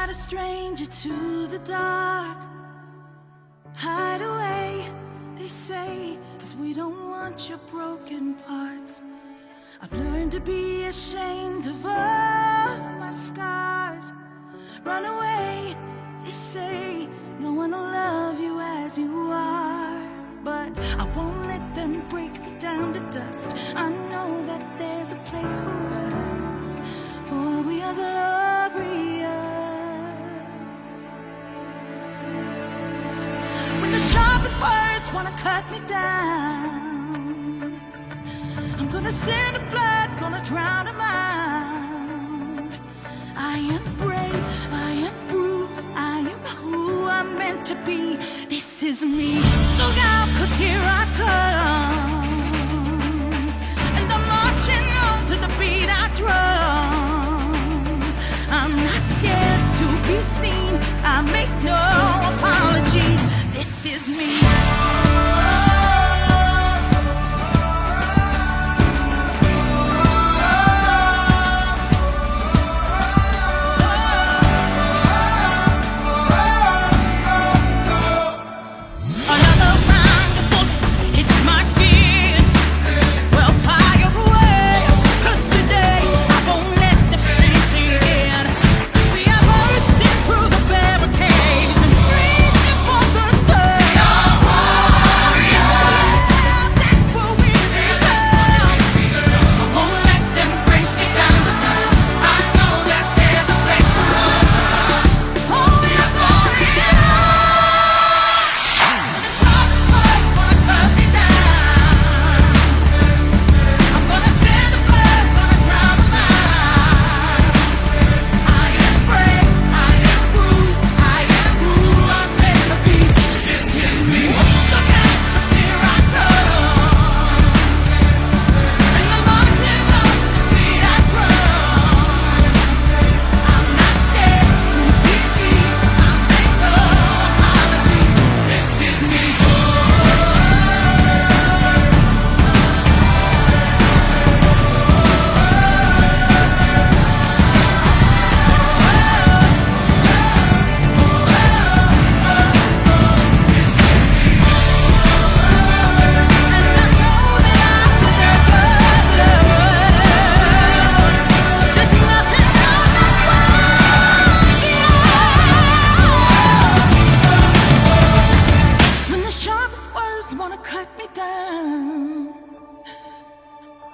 not a stranger to the dark. Hide away, they say, 'cause we don't want your broken parts. I've learned to be ashamed of all my scars. Run away, they say, no one will love you as you are. But I won't let them break me down to dust. I know that there's a place for us, for we are glorious. When the sharpest words wanna cut me down, I'm gonna send the blood, gonna drown them out. I am brave, I am bruised, I am who I'm meant to be. This is me. Look out, 'cause here I come, and I'm marching on to the beat I drum. I'm not scared to be seen, I make no apologies. This is me.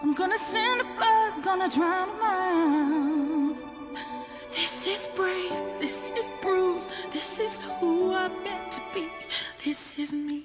I'm gonna send the blood, gonna drown them out. This is brave, this is bruised, this is who I'm meant to be. This is me.